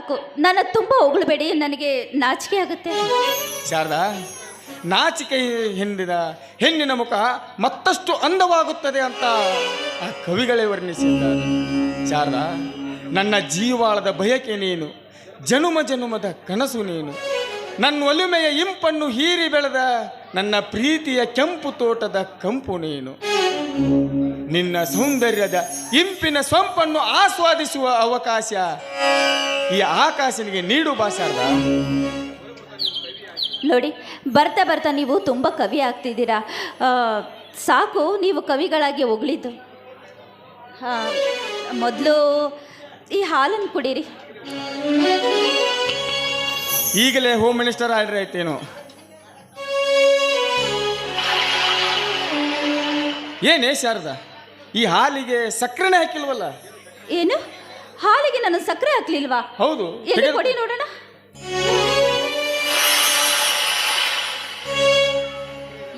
ಸಾಕು, ನನ್ನ ತುಂಬ ಹೊಗಳ್ಬೇಡಿ, ನನಗೆ ನಾಚಿಕೆ ಆಗುತ್ತೆ. ಶಾರದಾ, ನಾಚಿಕೆ ಹಿಂದಿನ ಹೆಣ್ಣಿನ ಮುಖ ಮತ್ತಷ್ಟು ಅಂದವಾಗುತ್ತದೆ ಅಂತ ಆ ಕವಿಗಳೇ ವರ್ಣಿಸಿದ್ದಾರೆ. ಶಾರದಾ, ನನ್ನ ಜೀವಾಳದ ಬಯಕೆ ನೀನು, ಜನುಮ ಜನುಮದ ಕನಸು ನೀನು, ನನ್ನ ಒಲುಮೆಯ ಇಂಪನ್ನು ಹೀರಿ ಬೆಳೆದ ನನ್ನ ಪ್ರೀತಿಯ ಕೆಂಪು ತೋಟದ ಕಂಪು ನೀನು. ನಿನ್ನ ಸೌಂದರ್ಯದ ಇಂಪಿನ ಸೊಂಪನ್ನು ಆಸ್ವಾದಿಸುವ ಅವಕಾಶ ಈ ಆಕಾಶನಿಗೆ ನೀಡು ಬಾ ಶಾರದಾ. ನೋಡಿ, ಬರ್ತಾ ಬರ್ತಾ ನೀವು ತುಂಬ ಕವಿ ಆಗ್ತಿದ್ದೀರಾ. ಸಾಕು ನೀವು ಕವಿಗಳಾಗಿ ಹೊಗಳಿದ್ದು. ಮೊದಲು ಈ ಹಾಲನ್ನು ಕುಡೀರಿ. ಈಗಲೇ ಹೋಮ್ ಮಿನಿಸ್ಟರ್ ಆರ್ಡರ್ ಆಯ್ತೇನೋ. ಏನೇ ಶಾರದಾ, ಈ ಹಾಲಿಗೆ ಸಕ್ಕರೆನೇ ಹಾಕಿಲ್ವಲ್ಲ? ಏನು, ಹಾಲಿಗೆ ನಾನು ಸಕ್ಕರೆ ಹಾಕ್ಲಿಲ್ವಾ? ಹೌದು, ಎಲ್ಲಿ ಕೊಡಿ ನೋಡೋಣ.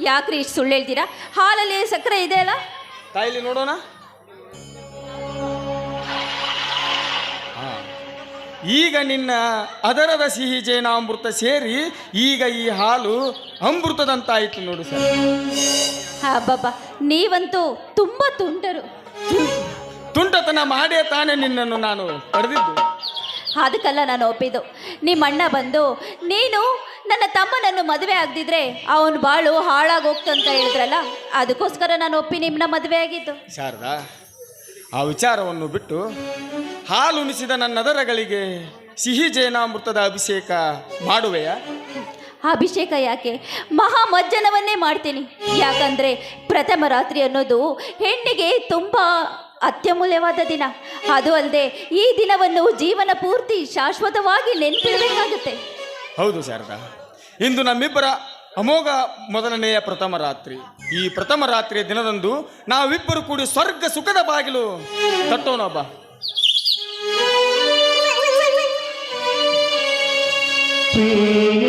ಯಾಕ್ರಿ ಇಷ್ಟು ಸುಳ್ಳು ಹೇಳ್ತೀರಾ? ಹಾಲಲ್ಲಿ ಸಕ್ಕರೆ ಇದೆ ಅಲ್ಲ? ತಾಯಿಲಿ ನೋಡೋಣ. ಈಗ ನಿನ್ನ ಅದರದ ಸಿಹಿ ಜೇನಾಮೃತ ಸೇರಿ ಈಗ ಈ ಹಾಲು ಅಮೃತದಂತಾಯಿತು ನೋಡು ಸರ್. ಅಬ್ಬಬ್ಬಾ, ನೀವಂತೂ ತುಂಬ ತುಂಟರು. ತುಂಟತನ ಮಾಡೇ ತಾನೇ ನಿನ್ನನ್ನು ನಾನು ಪಡೆದಿದ್ದು. ಅದಕ್ಕಲ್ಲ ನಾನು ಒಪ್ಪಿದ್ದು. ನಿಮ್ಮ ಅಣ್ಣ ಬಂದು ನೀನು ನನ್ನ ತಮ್ಮನನ್ನು ಮದುವೆ ಆಗದಿದ್ರೆ ಅವನು ಬಾಳು ಹಾಳಾಗೋಗ್ತಂತ ಹೇಳಿದ್ರಲ್ಲ, ಅದಕ್ಕೋಸ್ಕರ ನಾನು ಒಪ್ಪಿ ನಿಮ್ಮನ್ನ ಮದುವೆ ಆಗಿದ್ದು. ಶಾರದಾ, ಆ ವಿಚಾರವನ್ನು ಬಿಟ್ಟು ಹಾಲು ಉಣಿಸಿದ ನನ್ನ ಅದರಗಳಿಗೆ ಸಿಹಿ ಜೇನಾಮೃತದ ಅಭಿಷೇಕ ಮಾಡುವೆಯಾ? ಅಭಿಷೇಕ ಯಾಕೆ, ಮಹಾಮಜ್ಜನವನ್ನೇ ಮಾಡ್ತೀನಿ. ಯಾಕಂದರೆ ಪ್ರಥಮ ರಾತ್ರಿ ಅನ್ನೋದು ಹೆಣ್ಣಿಗೆ ತುಂಬ ಅತ್ಯಮೂಲ್ಯವಾದ ದಿನ. ಅದು ಅಲ್ಲದೆ ಈ ದಿನವನ್ನು ಜೀವನ ಪೂರ್ತಿ ಶಾಶ್ವತವಾಗಿ ನೆನಪಿಡಬೇಕಾಗುತ್ತೆ. ಹೌದು ಶಾರದಾ, ಇಂದು ನಮ್ಮಿಬ್ಬರ ಅಮೋಘ ಮೊದಲನೆಯ ಪ್ರಥಮ ರಾತ್ರಿ. ಈ ಪ್ರಥಮ ರಾತ್ರಿಯ ದಿನದಂದು ನಾವಿಬ್ಬರು ಕೂಡಿ ಸ್ವರ್ಗ ಸುಖದ ಬಾಗಿಲು ತಟ್ಟೋಣ ಬಾ. ಪ್ರಿಯ